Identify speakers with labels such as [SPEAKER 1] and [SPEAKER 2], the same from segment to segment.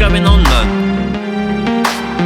[SPEAKER 1] going on, man?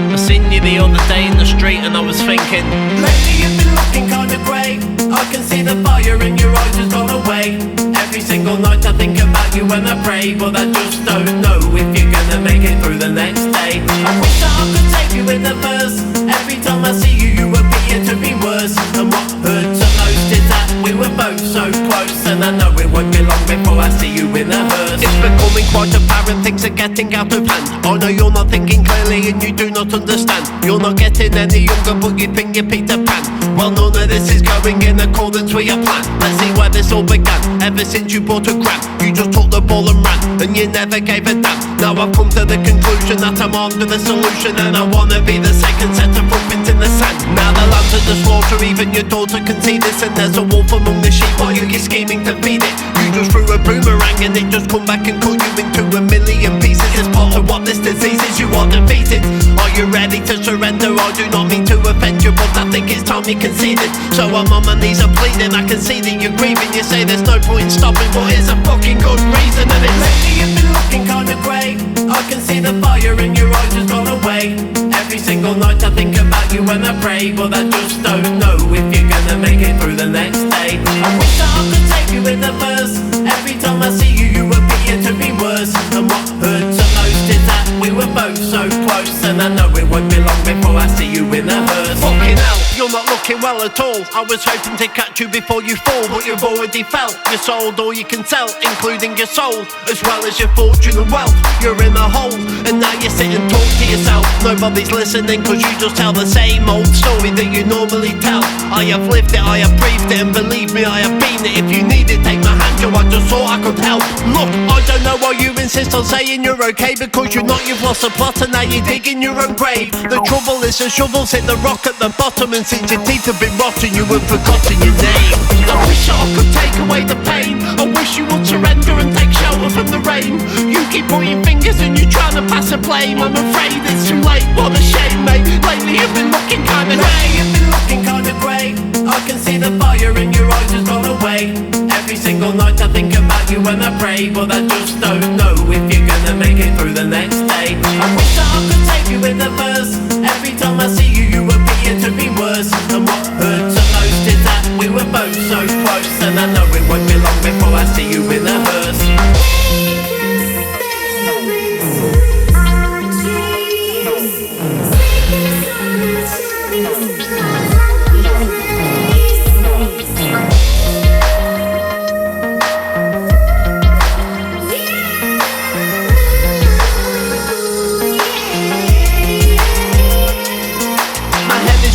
[SPEAKER 1] I seen you the other day in the street and I was thinking,
[SPEAKER 2] lately you've been looking kinda grey. I can see the fire in your eyes has gone away. Every single night I think about you when I pray, but I just don't know if you're gonna make it through the next day. I wish that I could take you in the verse. Every time I see you, you appear to be worse. And what hurts the most is that we were both so close, and I know it won't be long before I see you in a hearse. It's becoming quite apparent, things are getting out of hand. I know you're not thinking clearly and you do not understand. You're not getting any younger, but you think you're Peter Pan. Well, none of this is going in accordance with your plan. Let's see where this all began. Ever since you bought a gram, you just took the ball and ran, and you never gave a damn. Now I've come to the conclusion that I'm on to the solution, and I wanna be the second set of footprints in the sand. Now the lamb's at the slaughter, even your daughter can see this, and there's a wolf among the sheep while you keep scheming to feed it. You just threw a boomerang and it just come back and cut you into a million pieces. It's part of what this disease is, you are defeated. Are you ready to surrender? I do not mean to offend you, but I think it's time you conceded. So I'm on my knees, I'm pleading, I can see that you're grieving. You say there's no point in stopping, but here's a fucking good reason. And it's lately you've been looking kinda grey. I can see the fire in your eyes has gone away. Every single night I think about you when I pray, but I just don't know if you're gonna make it through the next day. I wish that I could take you in the verse. Every time I see you, you appear to be worse. And what hurts the most is that we were both so close, and I know it won't be long before I see you in a hearse. Fucking hell, you're not looking well at all. I was hoping to catch you before you fall, but you've already fell. You sold all you can sell, including your soul, as well as your fortune and wealth. You're in a hole, and now you sit and talk to yourself. Nobody's listening, cause you just tell the same old story that you normally tell. I have lived it, I have breathed it, and believe me, I have been it. If you need it, take my hand, yo, I just thought I could help. Look, I don't know why you insist on saying you're okay, because you're not, you've lost the plot, and now you're digging your own grave. The trouble is the shovels hit the rock at the bottom, and since your teeth have been rotten, you have forgotten your name. I wish I could take away the pain. I wish you would surrender and take shelter from the rain. You keep pointing fingers and you're trying to pass a blame. I'm afraid it's too late, what a shame, mate. Lately you've been looking kinda grey. You've been looking kinda grey. I can see the fire in your eyes has gone away. Every single night I think about you when I pray, but I just don't know if you're gonna make it through the next day. I wish that I could take you in the verse. Every time I see you, you appear to be worse. And what hurts the most is that we were both so close, and I know it won't be long before I see you in a hearse.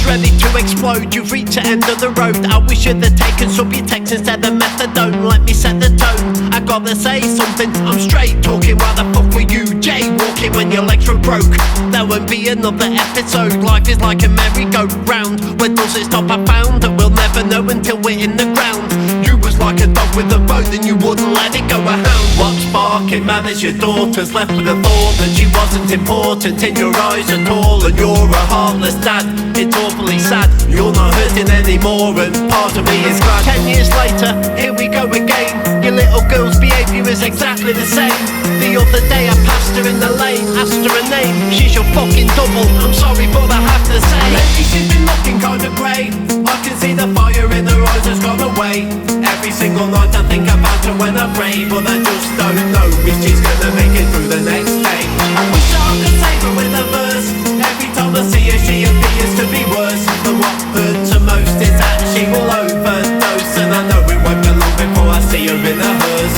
[SPEAKER 2] Ready to explode, you've reached the end of the road. I wish you'd have taken Subutex instead of methadone. Let me set the tone, I gotta say something. I'm straight talking, why the fuck were you jaywalking when your legs were broke? There won't be another episode. Life is like a merry-go-round. Where does it stop? I found that we'll never know until we're in the ground. You was like a dog with a bone and you wouldn't let it go. A hound, what's barking? Man, it's your daughter's left with a thought that she wasn't important in your eyes at all, and you're a heartless dad. It's awfully sad, you're not hurting anymore, and part of me is glad. 10 years later, here we go again. Your little girl's behaviour is exactly the same. The other day I passed her in the lane, asked her a name. She's your fucking double, I'm sorry but I have to say. Lately she's been looking kinda grey. I can see the fire in her eyes has gone away. Every single night I think about her when I pray, but I just don't know if she's gonna make it through the next day. I wish I could save her with a verse. Every time I see her she appears to be worse. And what hurts her most is that she will overdose, and I know it won't be long before I see her in a hearse.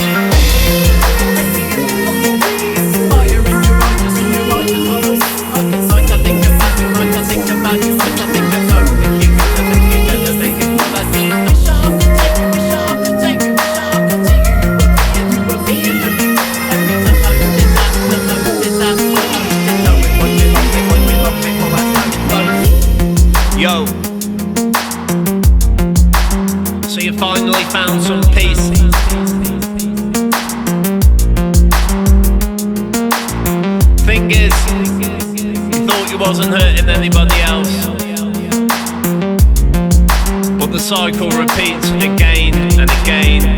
[SPEAKER 2] Fire in your eyes, just in your eyes as well. I think about you, like I think about you, but I think I know if you're gonna make it, well I think I wish I could take you, wish I could take you, wish I could see you, you appear to me. Every time I did that, well I did that, well I didn't know it won't be long before I start close. Yo, so you finally found some peace. Thing is, you thought you wasn't hurting anybody else, but the cycle repeats again and again